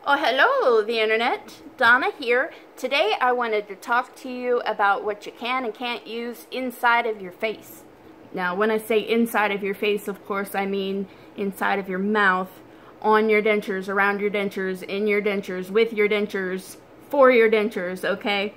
Oh, hello, the internet. Donna here. Today I wanted to talk to you about what you can and can't use inside of your face. Now, when I say inside of your face, of course, I mean inside of your mouth, on your dentures, around your dentures, in your dentures, with your dentures, for your dentures, okay?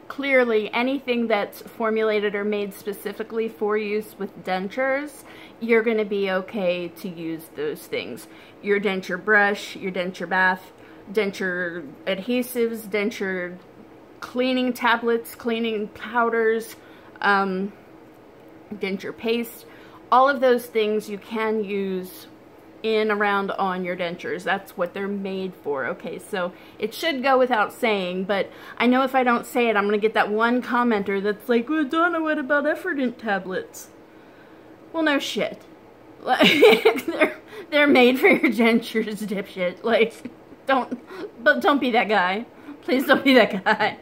Clearly, anything that's formulated or made specifically for use with dentures, you're going to be okay to use those things. Your denture brush, your denture bath, denture adhesives, denture cleaning tablets, cleaning powders, denture paste, all of those things you can use in, around, on your dentures. That's what they're made for. Okay, so it should go without saying, but I know if I don't say it, I'm going to get that one commenter that's like, well, Donna, what about Effordent tablets? Well, no shit. Like, they're made for your dentures, dipshit. Like, don't be that guy. Please don't be that guy.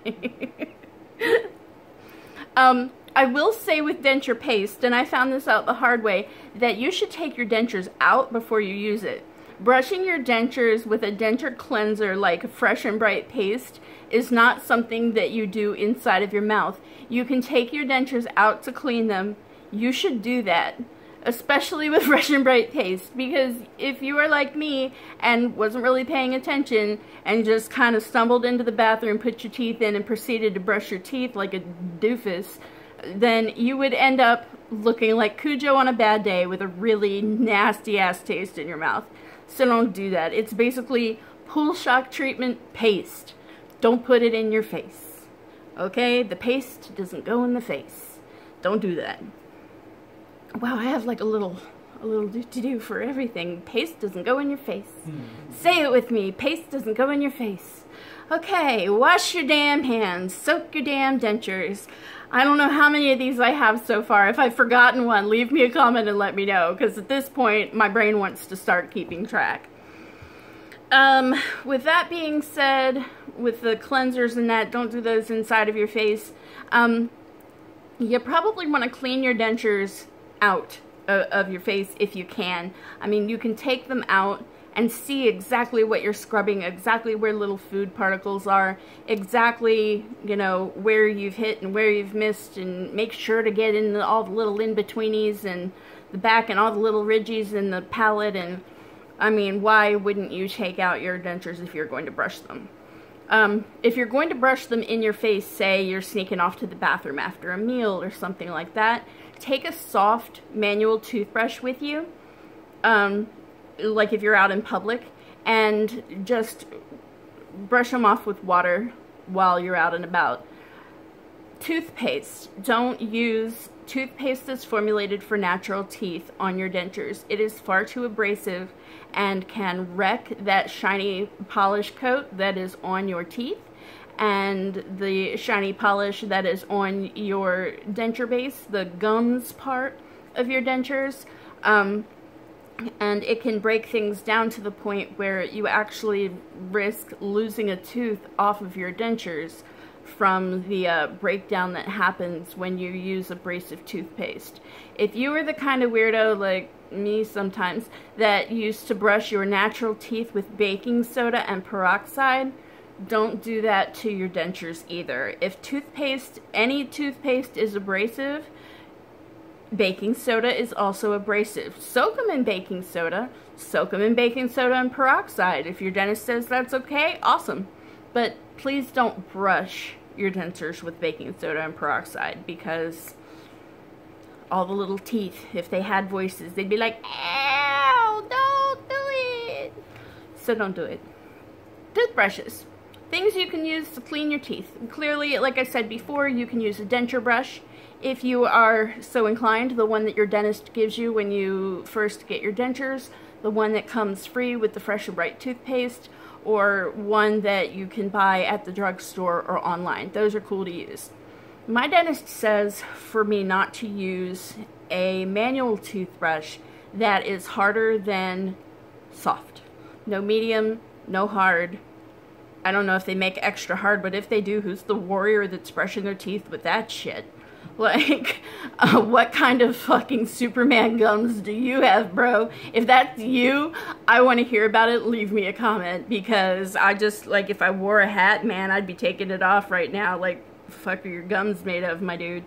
I will say with denture paste, and I found this out the hard way, that you should take your dentures out before you use it. Brushing your dentures with a denture cleanser like Fresh and Bright paste is not something that you do inside of your mouth. You can take your dentures out to clean them. You should do that, especially with Fresh and Bright paste, because if you are like me and wasn't really paying attention and just kind of stumbled into the bathroom, put your teeth in, and proceeded to brush your teeth like a doofus, then you would end up looking like Cujo on a bad day with a really nasty ass taste in your mouth. So don't do that. It's basically pool shock treatment paste. Don't put it in your face. Okay? The paste doesn't go in the face. Don't do that. Wow, I have like a little do-to-do for everything. Paste doesn't go in your face. Say it with me. Paste doesn't go in your face. Okay, wash your damn hands. Soak your damn dentures. I don't know how many of these I have so far. If I've forgotten one, leave me a comment and let me know, because at this point, my brain wants to start keeping track. With that being said, with the cleansers and that, don't do those inside of your face. You probably want to clean your dentures out of your face if you can. I mean, you can take them out and see exactly what you're scrubbing, exactly where little food particles are, exactly, you know, where you've hit and where you've missed, and make sure to get in all the little in-betweenies and the back and all the little ridges in the palate. And I mean, why wouldn't you take out your dentures if you're going to brush them? If you're going to brush them in your face, say you're sneaking off to the bathroom after a meal or something like that, take a soft manual toothbrush with you, like if you're out in public, and just brush them off with water while you're out and about. Toothpaste. Don't use toothpaste that's formulated for natural teeth on your dentures. It is far too abrasive and can wreck that shiny polish coat that is on your teeth and the shiny polish that is on your denture base, the gums part of your dentures. And it can break things down to the point where you actually risk losing a tooth off of your dentures from the breakdown that happens when you use abrasive toothpaste. If you are the kind of weirdo like me sometimes that used to brush your natural teeth with baking soda and peroxide, don't do that to your dentures either. If toothpaste, any toothpaste is abrasive, baking soda is also abrasive. Soak them in baking soda. Soak them in baking soda and peroxide. If your dentist says that's okay, awesome. But please don't brush your dentures with baking soda and peroxide, because all the little teeth, if they had voices, they'd be like, ow, don't do it. So don't do it. Toothbrushes. Things you can use to clean your teeth. Clearly, like I said before, you can use a denture brush. If you are so inclined, the one that your dentist gives you when you first get your dentures, the one that comes free with the Fresh and Bright toothpaste, or one that you can buy at the drugstore or online. Those are cool to use. My dentist says for me not to use a manual toothbrush that is harder than soft. No medium, no hard. I don't know if they make extra hard, but if they do, who's the warrior that's brushing their teeth with that shit? Like, what kind of fucking Superman gums do you have, bro? If that's you, I want to hear about it. Leave me a comment, because I just, like, if I wore a hat, man, I'd be taking it off right now. Like, fuck are your gums made of, my dude?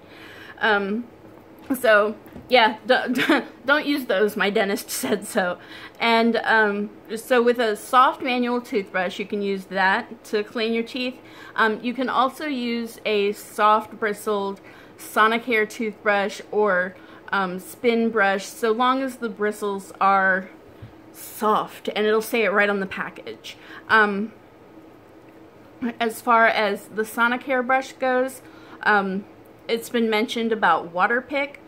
So, yeah, don't use those. My dentist said so. And so with a soft manual toothbrush, you can use that to clean your teeth. You can also use a soft bristled Sonicare toothbrush or spin brush, so long as the bristles are soft, and it'll say it right on the package. As far as the Sonicare brush goes, it's been mentioned about water pick.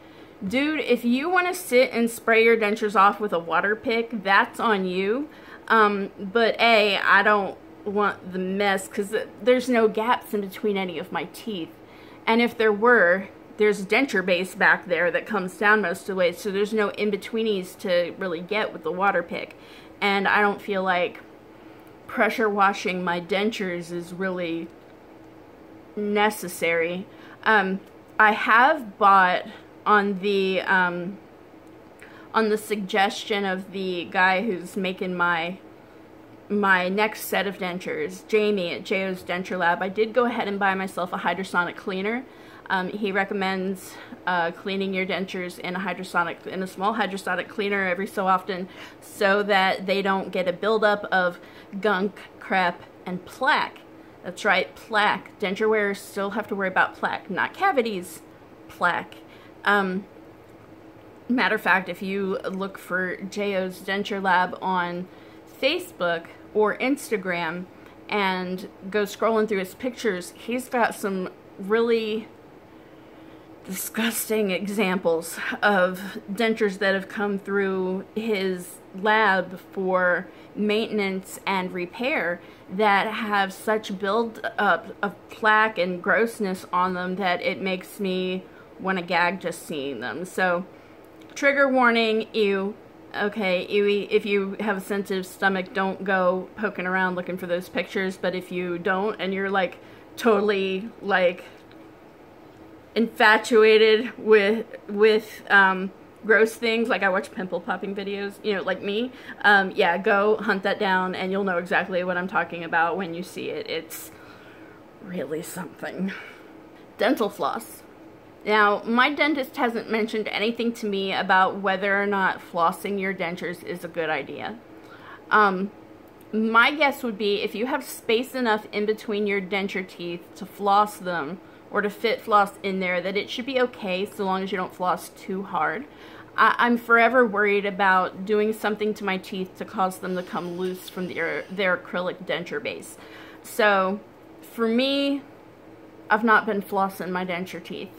Dude, if you want to sit and spray your dentures off with a water pick, that's on you. But I don't want the mess, because there's no gaps in between any of my teeth. And if there were, there's denture base back there that comes down most of the way, so there's no in-betweenies to really get with the water pick. And I don't feel like pressure washing my dentures is really necessary. I have bought on the suggestion of the guy who's making my next set of dentures, Jamie at J.O.'s Denture Lab, I did go ahead and buy myself a hydrosonic cleaner. He recommends cleaning your dentures in a small hydrosonic cleaner every so often, so that they don't get a buildup of gunk, crap, and plaque. That's right, plaque. Denture wearers still have to worry about plaque, not cavities, plaque. Matter of fact, if you look for J.O.'s Denture Lab on Facebook or Instagram and go scrolling through his pictures, he's got some really disgusting examples of dentures that have come through his lab for maintenance and repair that have such build up of plaque and grossness on them that it makes me want to gag just seeing them. So, trigger warning, ew. Okay, ewy, if you have a sensitive stomach, don't go poking around looking for those pictures. But if you don't, and you're like totally like infatuated with gross things, like I watch pimple popping videos, you know, like me, yeah, go hunt that down and you'll know exactly what I'm talking about when you see it. It's really something. Dental floss. Now, my dentist hasn't mentioned anything to me about whether or not flossing your dentures is a good idea. My guess would be if you have space enough in between your denture teeth to floss them, or to fit floss in there, that it should be okay so long as you don't floss too hard. I'm forever worried about doing something to my teeth to cause them to come loose from their acrylic denture base. So, for me, I've not been flossing my denture teeth.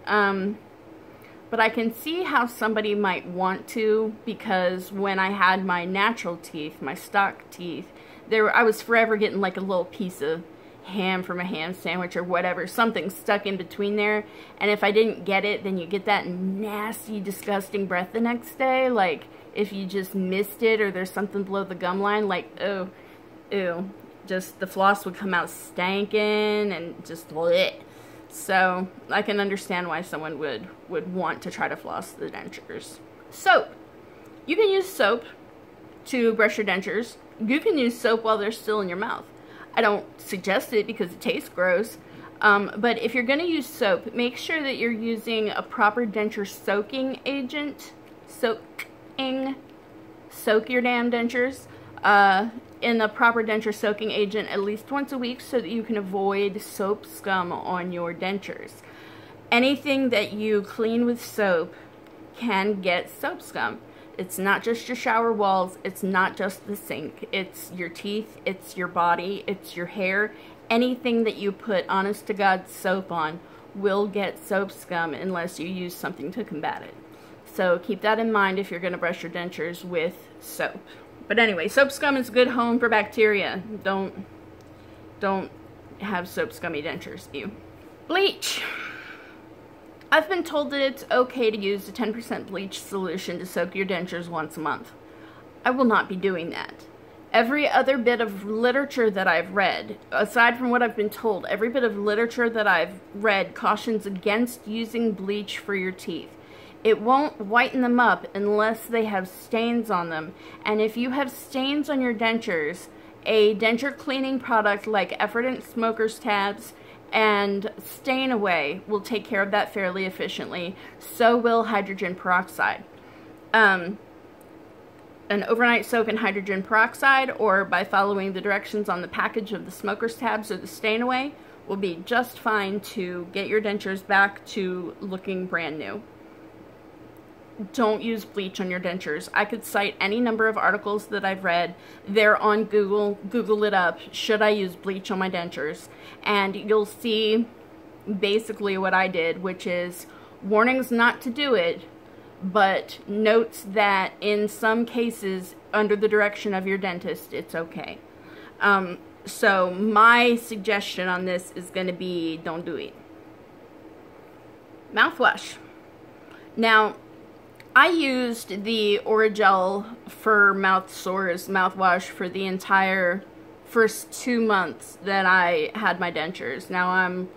But I can see how somebody might want to, because when I had my natural teeth, my stock teeth, I was forever getting like a little piece of ham from a ham sandwich or whatever, something stuck in between there, and if I didn't get it, then you get that nasty, disgusting breath the next day, like if you just missed it or there's something below the gum line, like, oh, ew, just the floss would come out stankin' and just bleh. So I can understand why someone would want to try to floss the dentures. Soap. You can use soap to brush your dentures. You can use soap while they're still in your mouth. I don't suggest it because it tastes gross, but if you're going to use soap, make sure that you're using a proper denture soaking agent. Soak your damn dentures in a proper denture soaking agent at least once a week so that you can avoid soap scum on your dentures. Anything that you clean with soap can get soap scum. It's not just your shower walls, it's not just the sink, it's your teeth, it's your body, it's your hair. Anything that you put honest to God soap on will get soap scum unless you use something to combat it. So keep that in mind if you're going to brush your dentures with soap. But anyway, soap scum is a good home for bacteria. Don't have soap scummy dentures. Ew. Bleach. I've been told that it's okay to use a 10% bleach solution to soak your dentures once a month. I will not be doing that. Every other bit of literature that I've read, aside from what I've been told, every bit of literature that I've read cautions against using bleach for your teeth. It won't whiten them up unless they have stains on them. And if you have stains on your dentures, a denture cleaning product like Effordent Smoker's Tabs and Stain Away will take care of that fairly efficiently. So will hydrogen peroxide. An overnight soak in hydrogen peroxide, or by following the directions on the package of the Smoker's Tabs or the Stain Away, will be just fine to get your dentures back to looking brand new. Don't use bleach on your dentures. I could cite any number of articles that I've read. They're on Google. Google it up. Should I use bleach on my dentures? And you'll see basically what I did, which is warnings not to do it, but notes that in some cases, under the direction of your dentist, it's okay. So my suggestion on this is going to be don't do it. Mouthwash. Now, I used the Orajel for mouth sores mouthwash for the entire first 2 months that I had my dentures. Now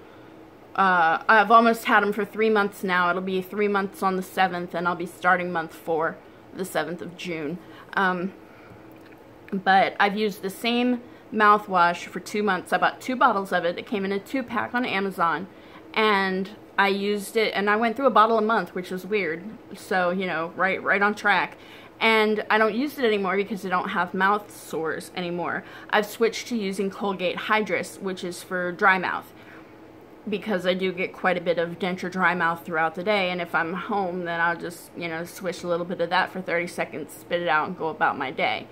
I've almost had them for 3 months now. It'll be 3 months on the 7th, and I'll be starting month 4, the 7th of June. But I've used the same mouthwash for 2 months. I bought 2 bottles of it. It came in a 2-pack on Amazon, and I used it, and I went through a bottle a month, which was weird. So, you know, right on track. And I don't use it anymore because I don't have mouth sores anymore. I've switched to using Colgate Hydrus, which is for dry mouth, because I do get quite a bit of denture dry mouth throughout the day, and if I'm home, then I'll just, you know, swish a little bit of that for 30 seconds, spit it out, and go about my day.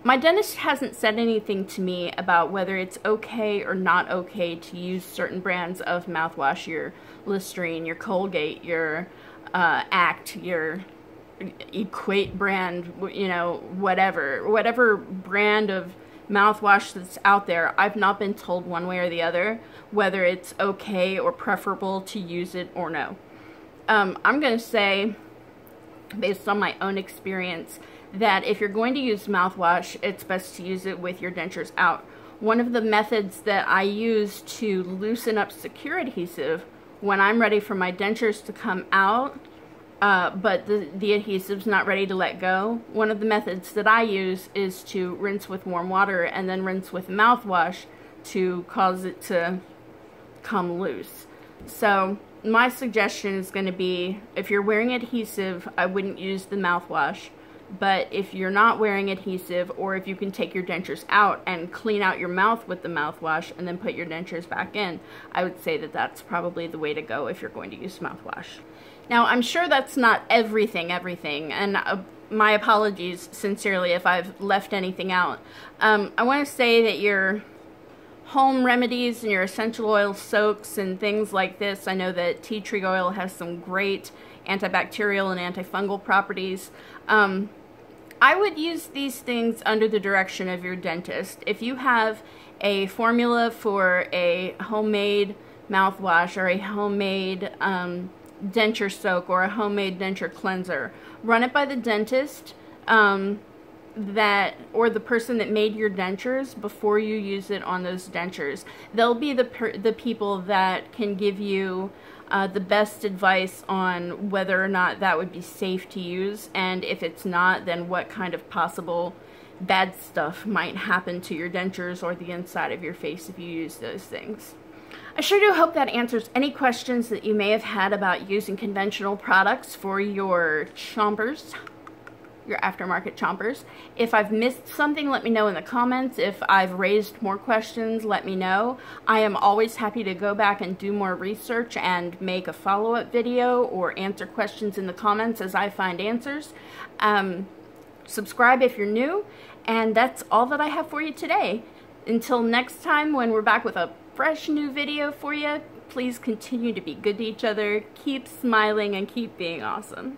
My dentist hasn't said anything to me about whether it's okay or not okay to use certain brands of mouthwash, your Listerine, your Colgate, your Act, your Equate brand, you know, whatever brand of mouthwash that's out there. I've not been told one way or the other whether it's okay or preferable to use it or no. I'm going to say, based on my own experience, that if you're going to use mouthwash, it's best to use it with your dentures out. One of the methods that I use to loosen up secure adhesive when I'm ready for my dentures to come out, but the adhesive's not ready to let go, one of the methods that I use is to rinse with warm water and then rinse with mouthwash to cause it to come loose. So my suggestion is going to be, if you're wearing adhesive, I wouldn't use the mouthwash. But if you're not wearing adhesive, or if you can take your dentures out and clean out your mouth with the mouthwash and then put your dentures back in, I would say that that's probably the way to go if you're going to use mouthwash. Now, I'm sure that's not everything, and my apologies sincerely if I've left anything out. I want to say that your home remedies and your essential oil soaks and things like this, I know that tea tree oil has some great antibacterial and antifungal properties. I would use these things under the direction of your dentist. If you have a formula for a homemade mouthwash or a homemade denture soak or a homemade denture cleanser, run it by the dentist or the person that made your dentures before you use it on those dentures. They'll be the people that can give you the best advice on whether or not that would be safe to use, and if it's not, then what kind of possible bad stuff might happen to your dentures or the inside of your face if you use those things. I sure do hope that answers any questions that you may have had about using conventional products for your chompers, your aftermarket chompers. If I've missed something, let me know in the comments. If I've raised more questions, let me know. I am always happy to go back and do more research and make a follow-up video or answer questions in the comments as I find answers. Subscribe if you're new, and that's all that I have for you today. Until next time, when we're back with a fresh new video for you, please continue to be good to each other, keep smiling, and keep being awesome.